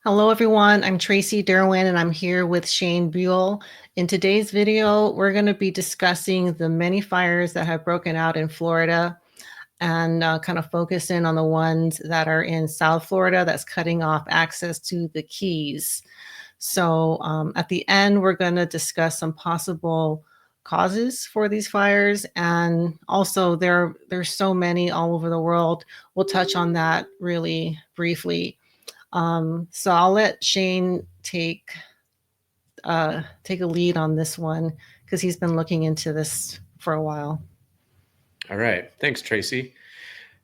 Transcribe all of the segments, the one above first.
Hello everyone, I'm Tracy Derwin and I'm here with Shane Buell. In today's video, we're going to be discussing the many fires that have broken out in Florida and kind of focus in on the ones that are in South Florida that's cutting off access to the Keys. So at the end, we're going to discuss some possible causes for these fires, and also there's so many all over the world. We'll touch on that really briefly. So I'll let Shane take a lead on this one because he's been looking into this for a while. All right. Thanks, Tracy.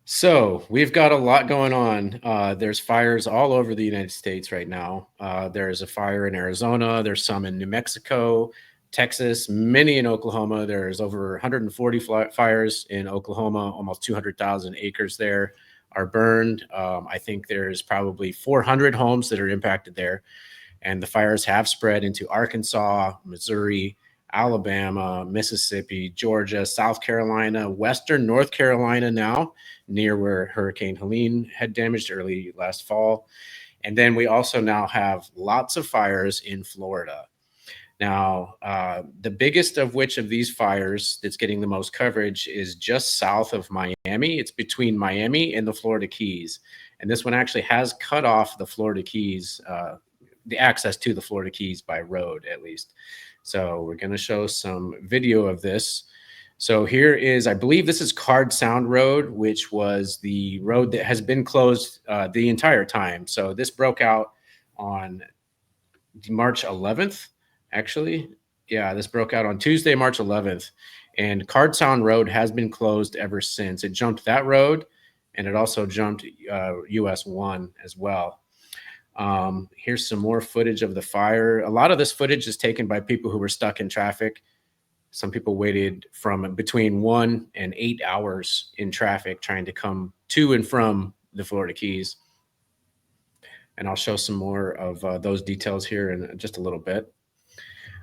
So we've got a lot going on. There's fires all over the United States right now. There's a fire in Arizona. There's some in New Mexico, Texas, many in Oklahoma. There's over 140 fires in Oklahoma. Almost 200,000 acres there are burned. I think there's probably 400 homes that are impacted there. And the fires have spread into Arkansas, Missouri, Alabama, Mississippi, Georgia, South Carolina, Western North Carolina now, near where Hurricane Helene had damaged early last fall. And then we also now have lots of fires in Florida. Now, the biggest of which of these fires that's getting the most coverage is just south of Miami. It's between Miami and the Florida Keys. And this one actually has cut off the Florida Keys, the access to the Florida Keys by road, at least. So we're going to show some video of this. So here is, I believe this is Card Sound Road, which was the road that has been closed the entire time. So this broke out on March 11th, actually. Yeah, this broke out on Tuesday, March 11th. And Card Sound Road has been closed ever since. It jumped that road, and it also jumped US 1 as well. Here's some more footage of the fire. A lot of this footage is taken by people who were stuck in traffic. Some people waited from between 1 and 8 hours in traffic trying to come to and from the Florida Keys. And I'll show some more of those details here in just a little bit.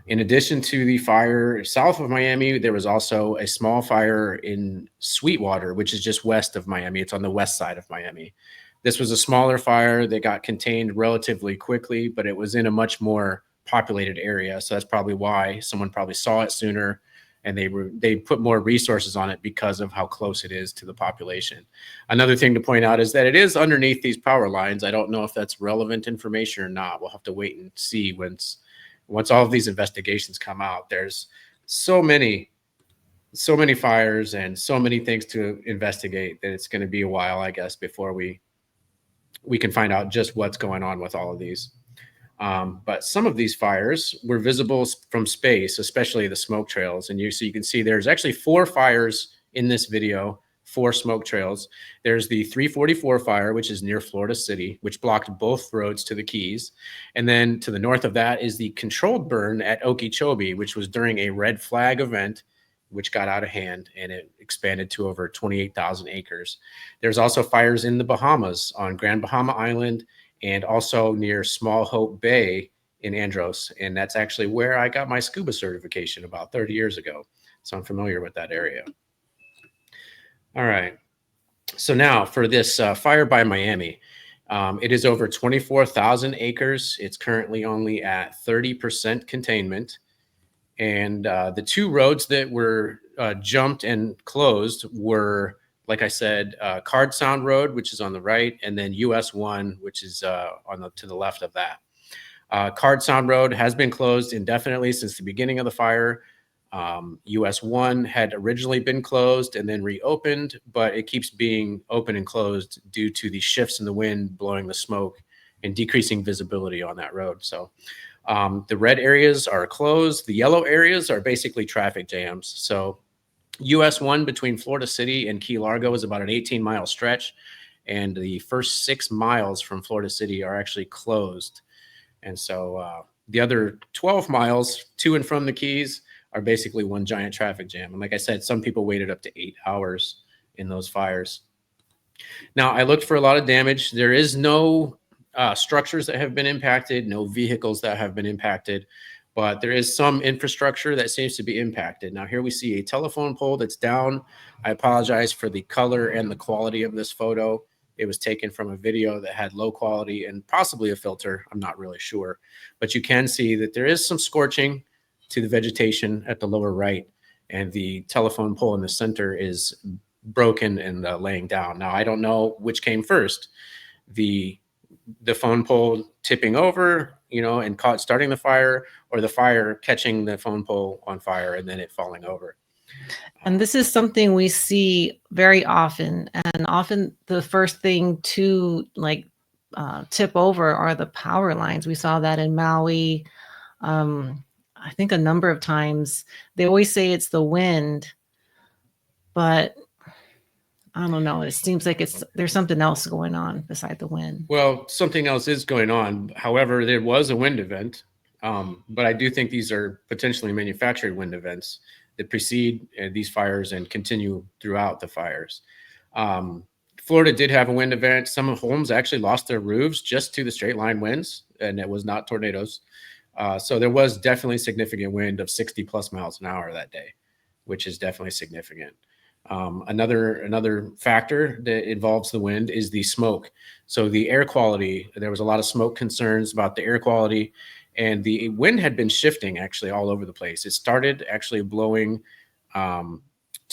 In addition to the fire south of Miami, there was also a small fire in Sweetwater, which is just west of Miami. It's on the west side of Miami. This was a smaller fire that got contained relatively quickly, but it was in a much more populated area. So that's probably why someone probably saw it sooner, and they put more resources on it because of how close it is to the population. Another thing to point out is that it is underneath these power lines. I don't know if that's relevant information or not. We'll have to wait and see once all of these investigations come out. There's so many fires and so many things to investigate that it's going to be a while, I guess, before we can find out just what's going on with all of these. But some of these fires were visible from space, especially the smoke trails. And so you can see there's actually 4 fires in this video, 4 smoke trails. There's the 344 fire, which is near Florida City, which blocked both roads to the Keys. And then to the north of that is the controlled burn at Okeechobee, which was during a red flag event, which got out of hand, and it expanded to over 28,000 acres. There's also fires in the Bahamas on Grand Bahama Island and also near Small Hope Bay in Andros. And that's actually where I got my scuba certification about 30 years ago. So I'm familiar with that area. All right. So now for this fire by Miami, it is over 24,000 acres. It's currently only at 30% containment. And the 2 roads that were jumped and closed were, like I said, Card Sound Road, which is on the right, and then US 1, which is to the left of that. Card Sound Road has been closed indefinitely since the beginning of the fire. US 1 had originally been closed and then reopened, but it keeps being open and closed due to the shifts in the wind blowing the smoke and decreasing visibility on that road. So the red areas are closed. The yellow areas are basically traffic jams. So US 1 between Florida City and Key Largo is about an 18-mile stretch, and the first 6 miles from Florida City are actually closed. And so the other 12 miles to and from the Keys are basically one giant traffic jam. And like I said, some people waited up to 8 hours in those fires. Now, I looked for a lot of damage. There is no structures that have been impacted, no vehicles that have been impacted, but there is some infrastructure that seems to be impacted. Now, here we see a telephone pole that's down. I apologize for the color and the quality of this photo. It was taken from a video that had low quality and possibly a filter. I'm not really sure, but you can see that there is some scorching to the vegetation at the lower right, and the telephone pole in the center is broken and laying down. Now, I don't know which came first, the phone pole tipping over, and starting the fire, or the fire catching the phone pole on fire and then it falling over. And this is something we see very often. And often the first thing to tip over are the power lines. We saw that in Maui. I think a number of times. They always say it's the wind, but I don't know. It seems like there's something else going on beside the wind. Well, something else is going on. However, there was a wind event, but I do think these are potentially manufactured wind events that precede these fires and continue throughout the fires. Florida did have a wind event. Some homes actually lost their roofs just to the straight line winds, and it was not tornadoes. So there was definitely significant wind of 60 plus miles an hour that day, which is definitely significant. Another factor that involves the wind is the smoke. So the air quality, there was a lot of smoke concerns about the air quality, and the wind had been shifting actually all over the place. It started actually blowing to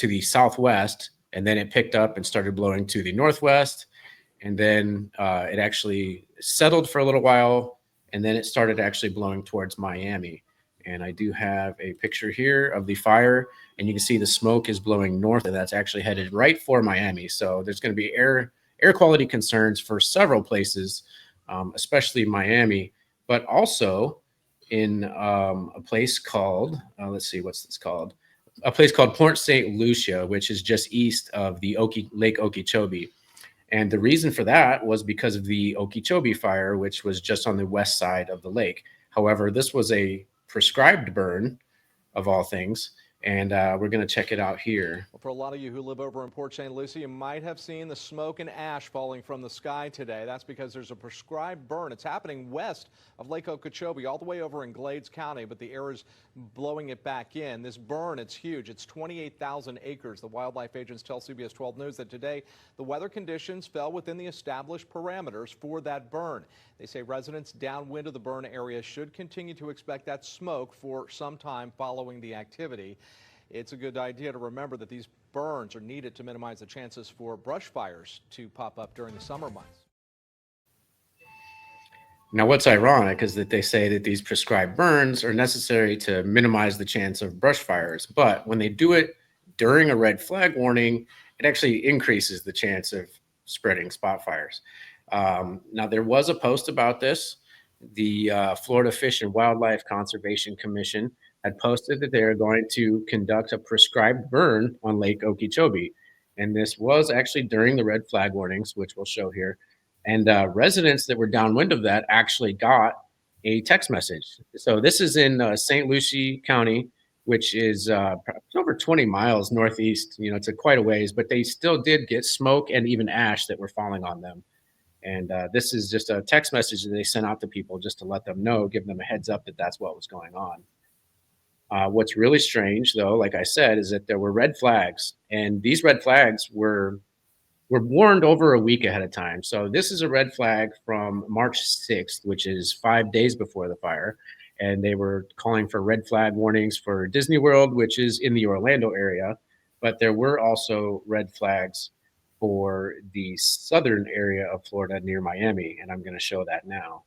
the southwest, and then it picked up and started blowing to the northwest, and then it actually settled for a little while, and then it started actually blowing towards Miami. And I do have a picture here of the fire, and you can see the smoke is blowing north, and that's actually headed right for Miami. So there's going to be air quality concerns for several places, especially Miami, but also in a place called, let's see, what's this called? A place called Port St. Lucia, which is just east of the Lake Okeechobee. And the reason for that was because of the Okeechobee fire, which was just on the west side of the lake. However, this was a prescribed burn of all things, and we're going to check it out here. Well, for a lot of you who live over in Port St. Lucie, you might have seen the smoke and ash falling from the sky today. That's because there's a prescribed burn. It's happening west of Lake Okeechobee, all the way over in Glades County, but the air is blowing it back in. This burn, it's huge. It's 28,000 acres. The wildlife agents tell CBS 12 News that today the weather conditions fell within the established parameters for that burn. They say residents downwind of the burn area should continue to expect that smoke for some time following the activity. It's a good idea to remember that these burns are needed to minimize the chances for brush fires to pop up during the summer months. Now, what's ironic is that they say that these prescribed burns are necessary to minimize the chance of brush fires, but when they do it during a red flag warning, it actually increases the chance of spreading spot fires. Now, there was a post about this. The Florida Fish and Wildlife Conservation Commission had posted that they are going to conduct a prescribed burn on Lake Okeechobee. And this was actually during the red flag warnings, which we'll show here. And residents that were downwind of that actually got a text message. So this is in St. Lucie County, which is over 20 miles northeast. It's quite a ways, but they still did get smoke and even ash that were falling on them. And this is just a text message that they sent out to people just to let them know, give them a heads up that that's what was going on. What's really strange, though, like I said, is that there were red flags, and these red flags were warned over a week ahead of time. So this is a red flag from March 6th, which is 5 days before the fire. And they were calling for red flag warnings for Disney World, which is in the Orlando area. But there were also red flags for the southern area of Florida near Miami. And I'm going to show that now.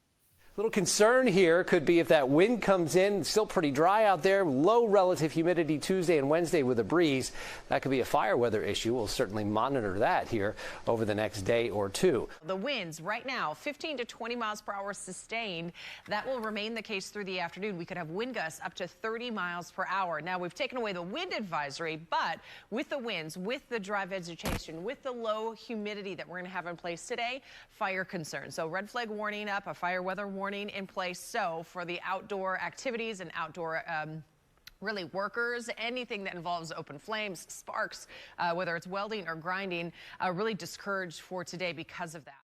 Little concern here could be if that wind comes in. It's still pretty dry out there. Low relative humidity Tuesday and Wednesday with a breeze. That could be a fire weather issue. We'll certainly monitor that here over the next day or two. The winds right now 15 to 20 miles per hour sustained. That will remain the case through the afternoon. We could have wind gusts up to 30 miles per hour. Now, we've taken away the wind advisory, but with the winds, with the dry vegetation, with the low humidity that we're going to have in place today, fire concerns. So red flag warning up, a fire weather warning in place. So for the outdoor activities and outdoor really workers, anything that involves open flames, sparks, whether it's welding or grinding, really discouraged for today because of that.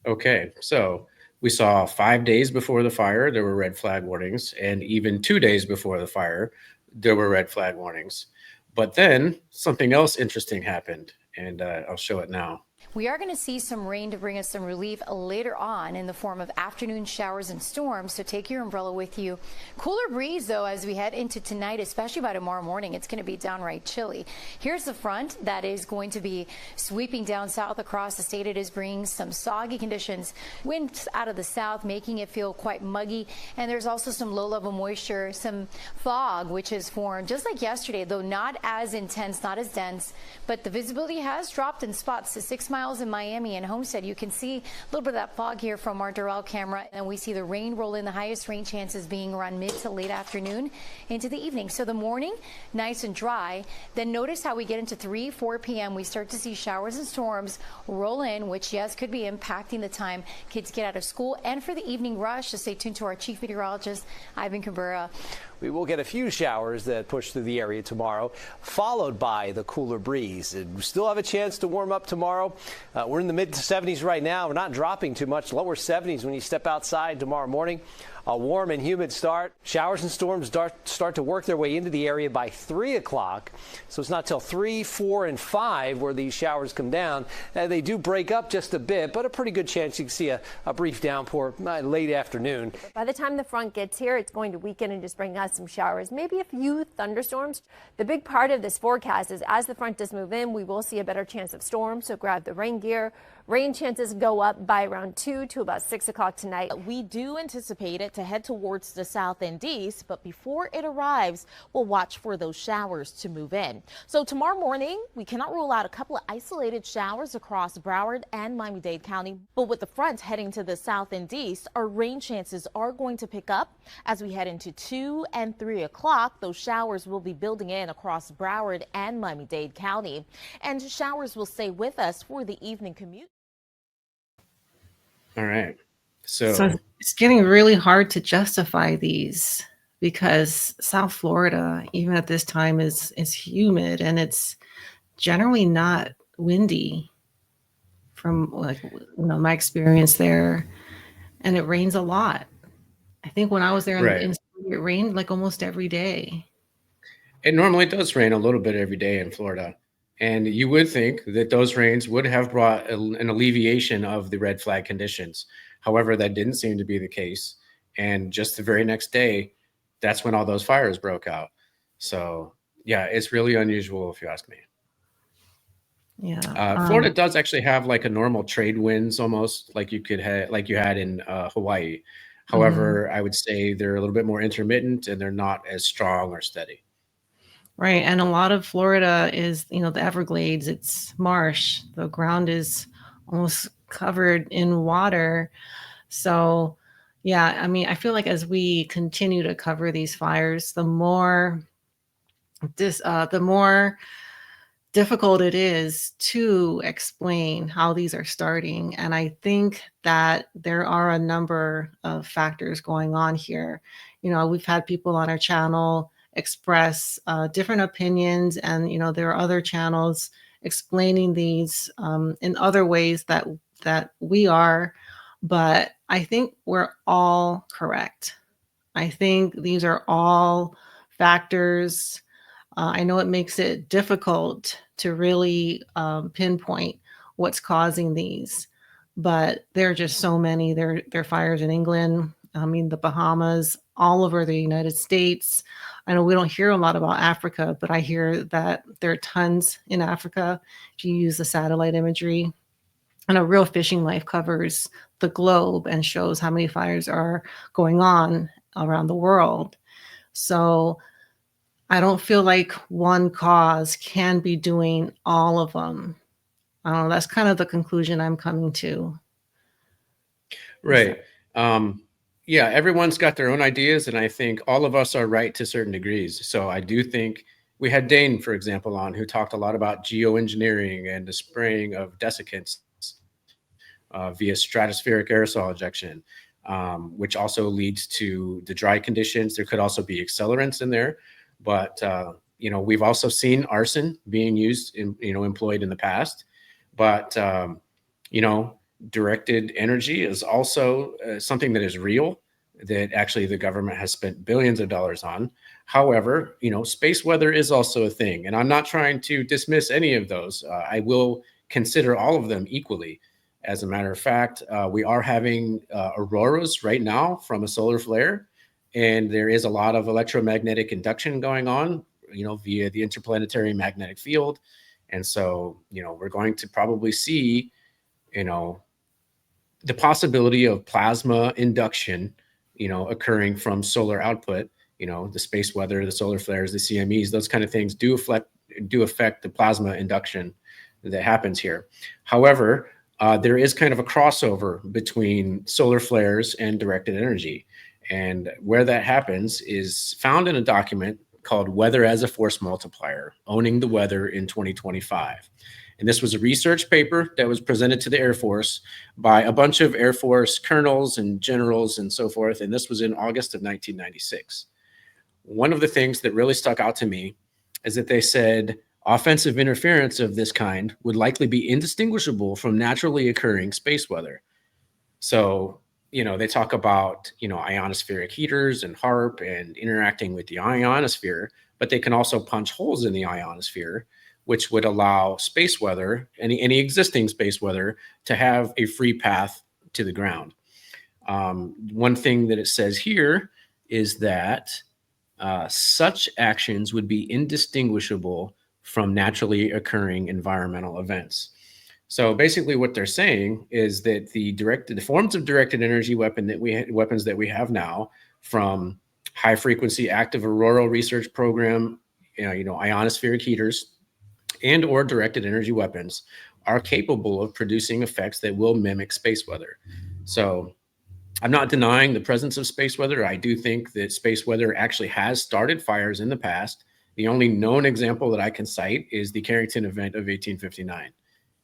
Okay, so we saw 5 days before the fire, there were red flag warnings, and even 2 days before the fire, there were red flag warnings. But then something else interesting happened, and I'll show it now. We are going to see some rain to bring us some relief later on in the form of afternoon showers and storms, so take your umbrella with you. Cooler breeze, though, as we head into tonight, especially by tomorrow morning. It's going to be downright chilly. Here's the front that is going to be sweeping down south across the state. It is bringing some soggy conditions, winds out of the south, making it feel quite muggy. And there's also some low-level moisture, some fog, which is formed just like yesterday, though not as intense, not as dense. But the visibility has dropped in spots to 6 miles in Miami and Homestead. You can see a little bit of that fog here from our Doral camera, and we see the rain roll in, the highest rain chances being around mid to late afternoon into the evening. So the morning, nice and dry. Then notice how we get into 3, 4 p.m. we start to see showers and storms roll in, which, yes, could be impacting the time kids get out of school. And for the evening rush, so stay tuned to our chief meteorologist, Ivan Cabrera. We will get a few showers that push through the area tomorrow, followed by the cooler breeze. And we still have a chance to warm up tomorrow. We're in the mid 70s right now. We're not dropping too much. Lower 70s when you step outside tomorrow morning. A warm and humid start. Showers and storms start to work their way into the area by 3 o'clock. So it's not till 3, 4, and 5 where these showers come down. They do break up just a bit, but a pretty good chance you can see a brief downpour late afternoon. By the time the front gets here, it's going to weaken and just bring us some showers, maybe a few thunderstorms. The big part of this forecast is as the front does move in, we will see a better chance of storms. So grab the rain gear. Rain chances go up by around 2 to about 6 o'clock tonight. We do anticipate it to head towards the south and east, but before it arrives, we'll watch for those showers to move in. So tomorrow morning, we cannot rule out a couple of isolated showers across Broward and Miami-Dade County. But with the front heading to the south and east, our rain chances are going to pick up as we head into 2 and 3 o'clock. Those showers will be building in across Broward and Miami-Dade County. And showers will stay with us for the evening commute. All right. So it's getting really hard to justify these because South Florida, even at this time, is humid and it's generally not windy from my experience there, and it rains a lot. I think when I was there, right. It rained like almost every day. It normally does rain a little bit every day in Florida. And you would think that those rains would have brought an alleviation of the red flag conditions. However, that didn't seem to be the case. And just the very next day, that's when all those fires broke out. So, yeah, it's really unusual if you ask me. Yeah. Florida does actually have like a normal trade winds almost like you had in Hawaii. However, I would say they're a little bit more intermittent and they're not as strong or steady. Right. And a lot of Florida is, the Everglades, it's marsh. The ground is almost covered in water. So, yeah, I mean, I feel like as we continue to cover these fires, the more difficult it is to explain how these are starting. And I think that there are a number of factors going on here. We've had people on our channel express different opinions, and there are other channels explaining these in other ways that we are, but I think we're all correct. I think these are all factors. I know it makes it difficult to really pinpoint what's causing these, but there are just so many. There are fires in England, the Bahamas, all over the United States. I know we don't hear a lot about Africa, but I hear that there are tons in Africa if you use the satellite imagery. And a Real Fishing Life covers the globe and shows how many fires are going on around the world. So I don't feel like one cause can be doing all of them. I don't know. That's kind of the conclusion I'm coming to. Right. Yeah, everyone's got their own ideas, and I think all of us are right to certain degrees. So I do think we had Dane, for example, on who talked a lot about geoengineering and the spraying of desiccants via stratospheric aerosol injection, which also leads to the dry conditions. There could also be accelerants in there, but we've also seen arson being used employed in the past, but directed energy is also something that is real, that actually the government has spent billions of dollars on. However, space weather is also a thing, and I'm not trying to dismiss any of those. I will consider all of them equally. As a matter of fact, we are having auroras right now from a solar flare, and there is a lot of electromagnetic induction going on, via the interplanetary magnetic field. And so, we're going to probably see, the possibility of plasma induction, occurring from solar output. The space weather, the solar flares, the CMEs, those kind of things do affect the plasma induction that happens here. However, there is kind of a crossover between solar flares and directed energy. And where that happens is found in a document called Weather as a Force Multiplier, Owning the Weather in 2025. And this was a research paper that was presented to the Air Force by a bunch of Air Force colonels and generals and so forth. And this was in August of 1996. One of the things that really stuck out to me is that they said offensive interference of this kind would likely be indistinguishable from naturally occurring space weather. So, they talk about, ionospheric heaters and HARP and interacting with the ionosphere, but they can also punch holes in the ionosphere, which would allow space weather, any existing space weather, to have a free path to the ground. One thing that it says here is that such actions would be indistinguishable from naturally occurring environmental events. So basically what they're saying is that the forms of directed energy weapons that we have now, from high frequency active auroral research program, ionospheric heaters, and or directed energy weapons, are capable of producing effects that will mimic space weather. So I'm not denying the presence of space weather. I do think that space weather actually has started fires in the past. The only known example that I can cite is the Carrington event of 1859.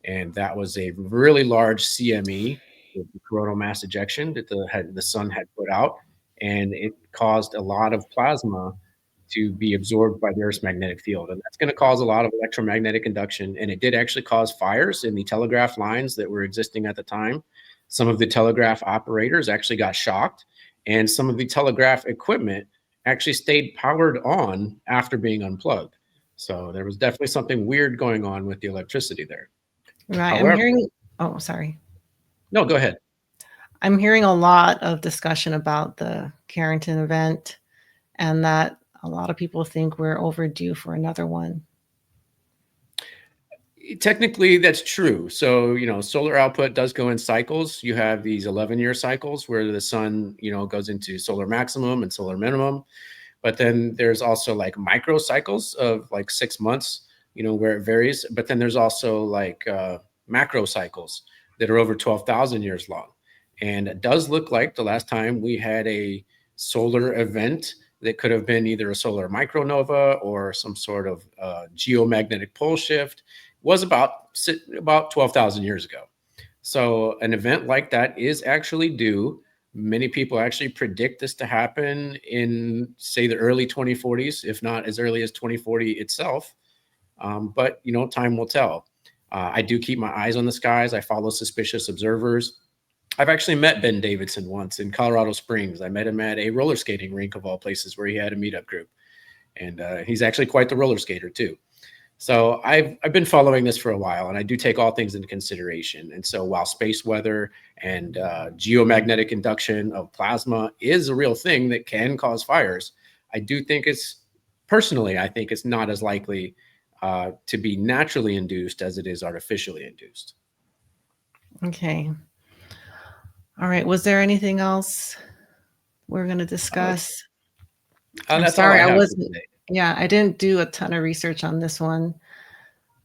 And that was a really large CME, the coronal mass ejection, that the sun had put out. And it caused a lot of plasma to be absorbed by the Earth's magnetic field. And that's going to cause a lot of electromagnetic induction. And it did actually cause fires in the telegraph lines that were existing at the time. Some of the telegraph operators actually got shocked, and some of the telegraph equipment actually stayed powered on after being unplugged. So there was definitely something weird going on with the electricity there. Right. However, oh, sorry. No, go ahead. I'm hearing a lot of discussion about the Carrington event, and that a lot of people think we're overdue for another one. Technically, that's true. So, solar output does go in cycles. You have these 11-year cycles where the sun, goes into solar maximum and solar minimum. But then there's also like micro cycles of like 6 months, where it varies. But then there's also like macro cycles that are over 12,000 years long. And it does look like the last time we had a solar event that could have been either a solar micronova or some sort of geomagnetic pole shift was about 12,000 years ago. So an event like that is actually due. Many people actually predict this to happen in, say, the early 2040s, if not as early as 2040 itself. But, time will tell. I do keep my eyes on the skies. I follow suspicious observers. I've actually met Ben Davidson once in Colorado Springs. I met him at a roller skating rink of all places where he had a meetup group. And he's actually quite the roller skater too. So I've been following this for a while, and I do take all things into consideration. And so while space weather and geomagnetic induction of plasma is a real thing that can cause fires, I do think I think it's not as likely to be naturally induced as it is artificially induced. Okay. All right. Was there anything else we're going to discuss? I'm sorry, I wasn't. Yeah, I didn't do a ton of research on this one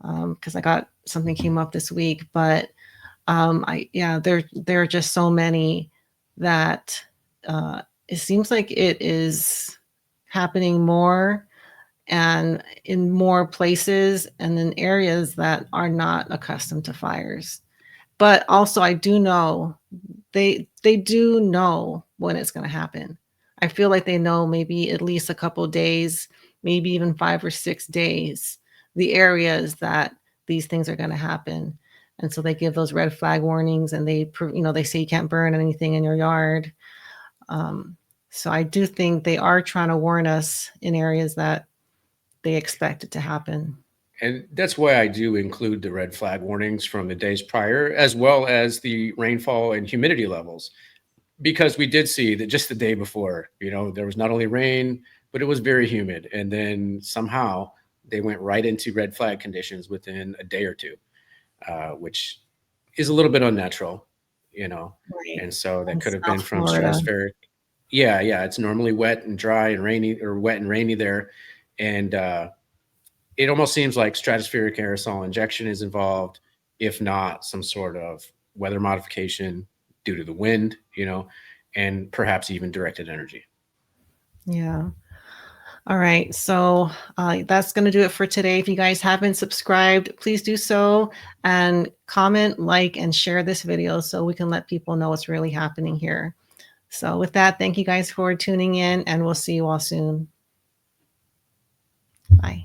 because something came up this week. But there are just so many that it seems like it is happening more and in more places and in areas that are not accustomed to fires. But also, I do know they do know when it's going to happen. I feel like they know maybe at least a couple of days, maybe even 5 or 6 days, the areas that these things are going to happen. And so they give those red flag warnings, and they say you can't burn anything in your yard. So I do think they are trying to warn us in areas that they expect it to happen. And that's why I do include the red flag warnings from the days prior, as well as the rainfall and humidity levels, because we did see that just the day before, there was not only rain, but it was very humid. And then somehow they went right into red flag conditions within a day or two, which is a little bit unnatural, Right. and so that In could have been South from Florida. stratospheric. Yeah, yeah. It's normally wet and dry and rainy, or wet and rainy there. And it almost seems like stratospheric aerosol injection is involved, if not some sort of weather modification due to the wind, and perhaps even directed energy. Yeah. All right. So that's going to do it for today. If you guys haven't subscribed, please do so, and comment, like, and share this video so we can let people know what's really happening here. So with that, thank you guys for tuning in, and we'll see you all soon. Bye.